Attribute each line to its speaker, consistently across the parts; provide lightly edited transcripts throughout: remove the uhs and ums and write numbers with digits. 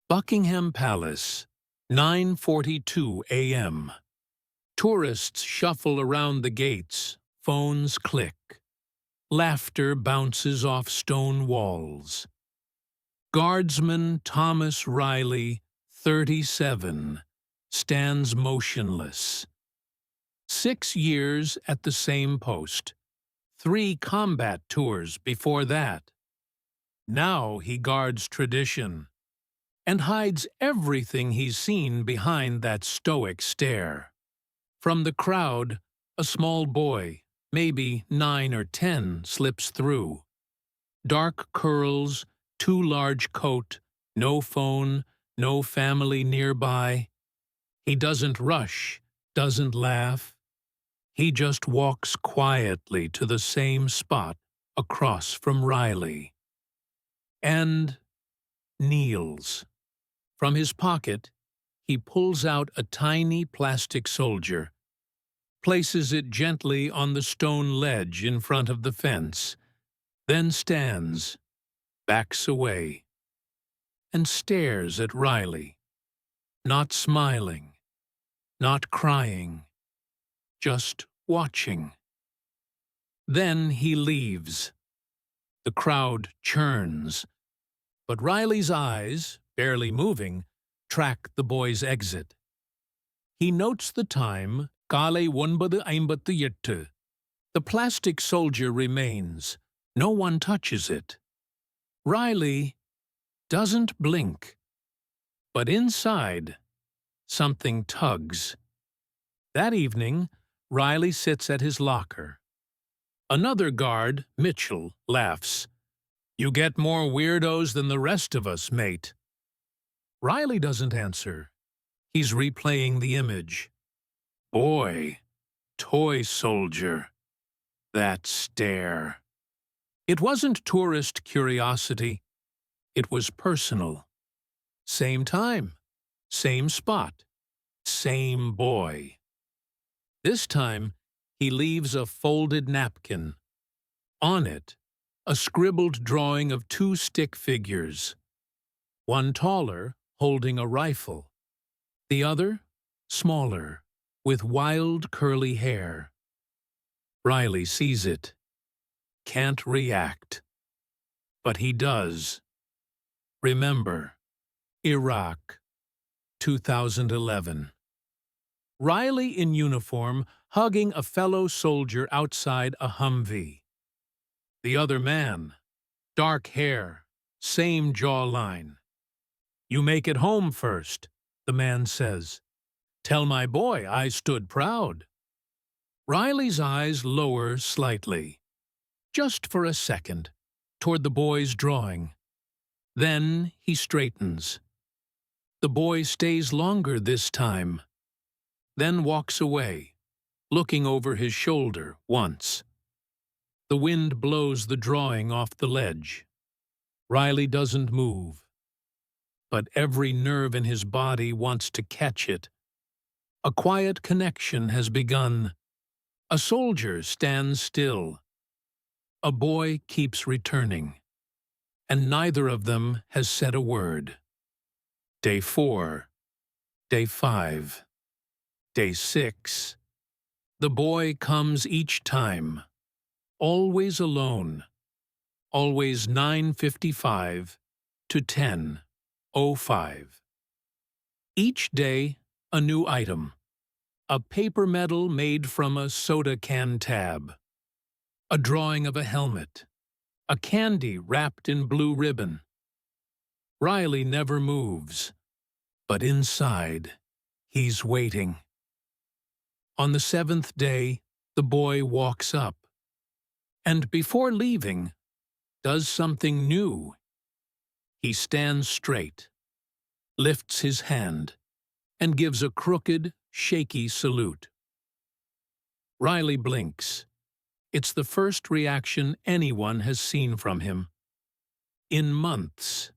Speaker 1: Buckingham Palace, 9:42 a.m. Tourists shuffle around the gates, phones click. Laughter bounces off stone walls. Guardsman Thomas Riley, 37, stands motionless. 6 years at the same post. 3 combat tours before that. Now he guards tradition and hides everything he's seen behind that stoic stare. From the crowd, a small boy, maybe 9 or 10, slips through. Dark curls, too large coat, no phone, no family nearby. He doesn't rush, doesn't laugh. He just walks quietly to the same spot across from Riley. And kneels. From his pocket, he pulls out a tiny plastic soldier, places it gently on the stone ledge in front of the fence, then stands, backs away, and stares at Riley, not smiling, not crying, just watching. Then he leaves. The crowd churns, but Riley's eyes, barely moving, track the boy's exit. He notes the time, Kale 9:58. The plastic soldier remains. No one touches it. Riley doesn't blink. But inside, something tugs. That evening, Riley sits at his locker. Another guard, Mitchell, laughs. "You get more weirdos than the rest of us, mate." Riley doesn't answer. He's replaying the image. Boy, toy soldier, that stare. It wasn't tourist curiosity. It was personal. Same time, same spot, same boy. This time, he leaves a folded napkin. On it, a scribbled drawing of 2 stick figures. One taller, holding a rifle. The other, smaller, with wild curly hair. Riley sees it. Can't react. But he does. Remember, Iraq, 2011. Riley in uniform, hugging a fellow soldier outside a Humvee. The other man, dark hair, same jawline. "You make it home first," the man says. "Tell my boy I stood proud." Riley's eyes lower slightly, just for a second, toward the boy's drawing. Then he straightens. The boy stays longer this time, then walks away, looking over his shoulder once. The wind blows the drawing off the ledge. Riley doesn't move, but every nerve in his body wants to catch it. A quiet connection has begun. A soldier stands still. A boy keeps returning, and neither of them has said a word. Day 4, Day 5, Day 6. The boy comes each time, always alone, always 9:55 to 10:05. Each day, a new item. A paper medal made from a soda can tab. A drawing of a helmet. A candy wrapped in blue ribbon. Riley never moves, but inside, he's waiting. On the 7th day, the boy walks up, and before leaving, does something new. He stands straight, lifts his hand, and gives a crooked, shaky salute. Riley blinks. It's the first reaction anyone has seen from him. In months.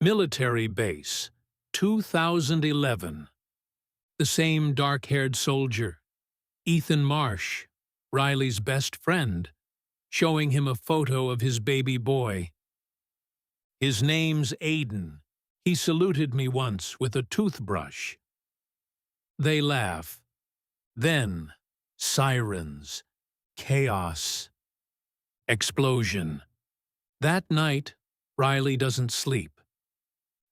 Speaker 1: Military base, 2011. The same dark-haired soldier, Ethan Marsh, Riley's best friend, showing him a photo of his baby boy. His name's Aiden. He saluted me once with a toothbrush. They laugh. Then, sirens, chaos, explosion. That night, Riley doesn't sleep.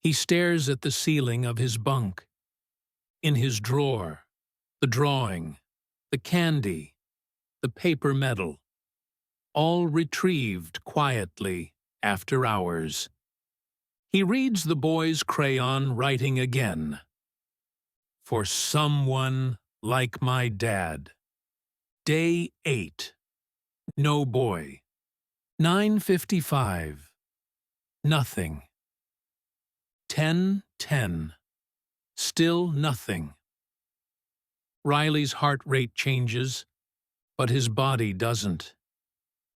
Speaker 1: He stares at the ceiling of his bunk. In his drawer, the drawing, the candy, the paper medal, all retrieved quietly after hours. He reads the boy's crayon writing again. For someone like my dad. Day 8. No boy. 9:55. Nothing. 10:10. Still nothing. Riley's heart rate changes, but his body doesn't.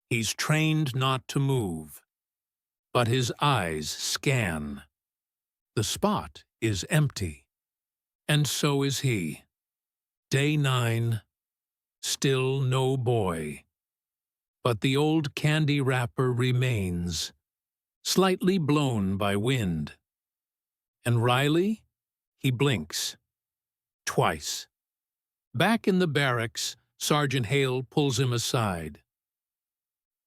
Speaker 1: He's trained not to move, but his eyes scan. The spot is empty, and so is he. Day 9. Still no boy. But the old candy wrapper remains, slightly blown by wind. And Riley? He blinks. Twice. Back in the barracks, Sergeant Hale pulls him aside.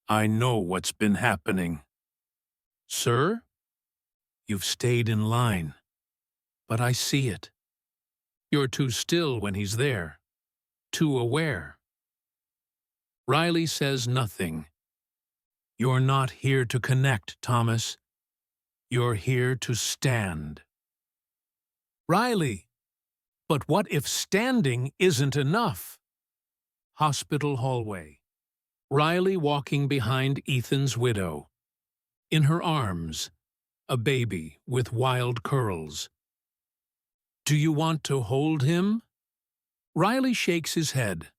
Speaker 1: I know what's been happening. Sir? You've stayed in line, but I see it. You're too still when he's there, too aware. Riley says nothing. You're not here to connect, Thomas. You're here to stand. Riley, but what if standing isn't enough? Hospital hallway. Riley walking behind Ethan's widow. In her arms, a baby with wild curls. Do you want to hold him? Riley shakes his head.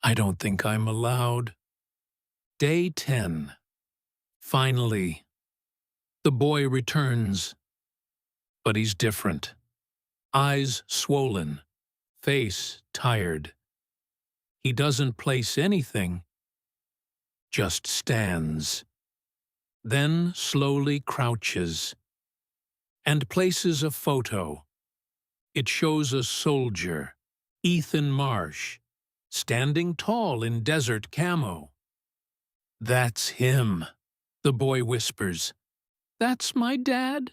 Speaker 1: I don't think I'm allowed. Day 10. Finally, the boy returns. But he's different. Eyes swollen, face tired. He doesn't place anything, just stands. Then slowly crouches and places a photo. It shows a soldier, Ethan Marsh, standing tall in desert camo. That's him, the boy whispers. That's my dad?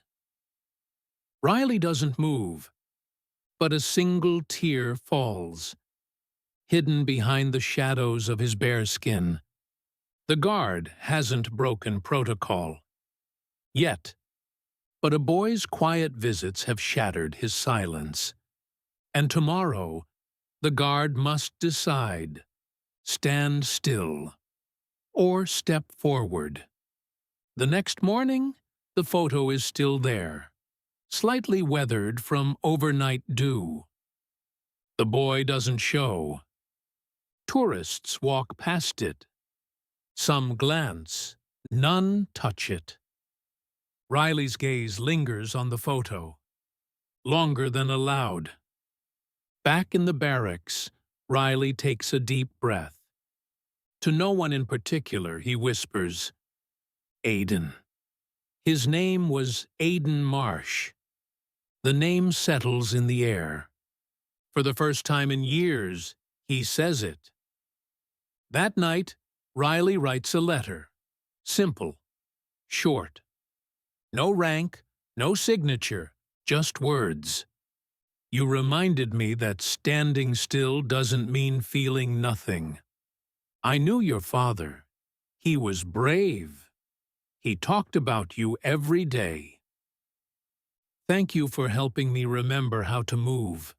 Speaker 1: Riley doesn't move, but a single tear falls, hidden behind the shadows of his bare skin. The guard hasn't broken protocol. Yet. But a boy's quiet visits have shattered his silence. And tomorrow, the guard must decide, stand still, or step forward. The next morning, the photo is still there, slightly weathered from overnight dew. The boy doesn't show. Tourists walk past it. Some glance, none touch it. Riley's gaze lingers on the photo, longer than allowed. Back in the barracks, Riley takes a deep breath. To no one in particular, he whispers, Aiden. His name was Aiden Marsh. The name settles in the air. For the first time in years, he says it. That night, Riley writes a letter. Simple, short. No rank, no signature, just words. You reminded me that standing still doesn't mean feeling nothing. I knew your father. He was brave. He talked about you every day. Thank you for helping me remember how to move.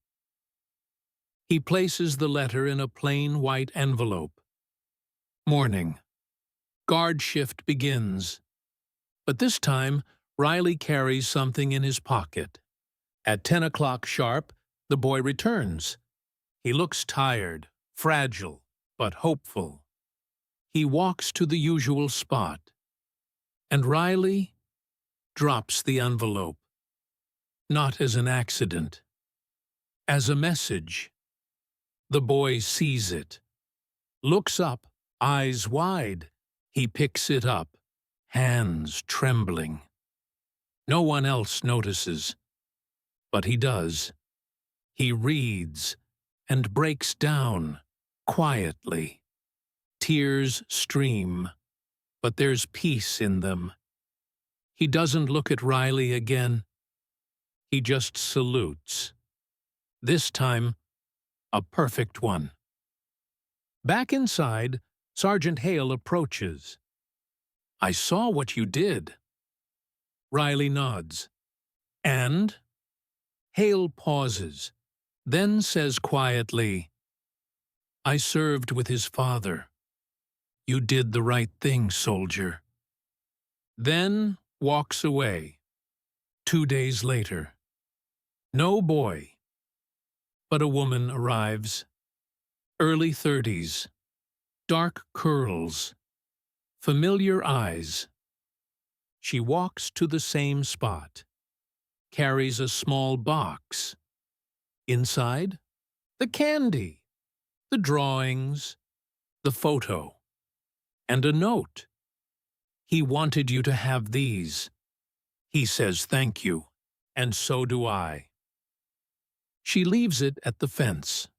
Speaker 1: He places the letter in a plain white envelope. Morning. Guard shift begins. But this time, Riley carries something in his pocket. At 10 o'clock sharp, the boy returns. He looks tired, fragile, but hopeful. He walks to the usual spot. And Riley drops the envelope. Not as an accident. As a message. The boy sees it. Looks up, eyes wide. He picks it up, hands trembling. No one else notices, but he does. He reads and breaks down quietly. Tears stream, but there's peace in them. He doesn't look at Riley again. He just salutes. This time, a perfect one. Back inside, Sergeant Hale approaches. "I saw what you did." Riley nods. "And?" Hale pauses, then says quietly, "I served with his father. You did the right thing, soldier." Then walks away. 2 days later. No boy, but a woman arrives. Early 30s, dark curls, familiar eyes. She walks to the same spot, carries a small box. Inside, the candy, the drawings, the photo, and a note. "He wanted you to have these. He says thank you, and so do I." She leaves it at the fence.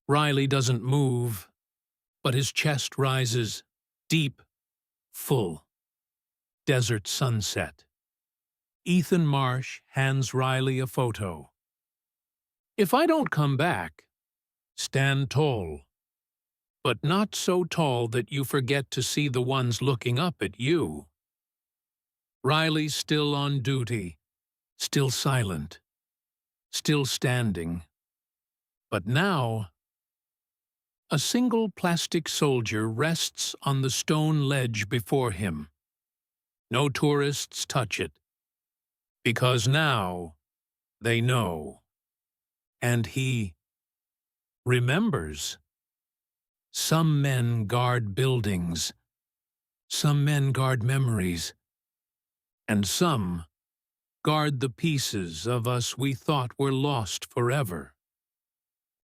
Speaker 1: Riley doesn't move, but his chest rises, deep, full. Desert sunset. Ethan Marsh hands Riley a photo. "If I don't come back, stand tall, but not so tall that you forget to see the ones looking up at you." Riley's still on duty, still silent, still standing. But now, a single plastic soldier rests on the stone ledge before him. No tourists touch it, because now they know. And he remembers. Some men guard buildings, some men guard memories, and some guard the pieces of us we thought were lost forever.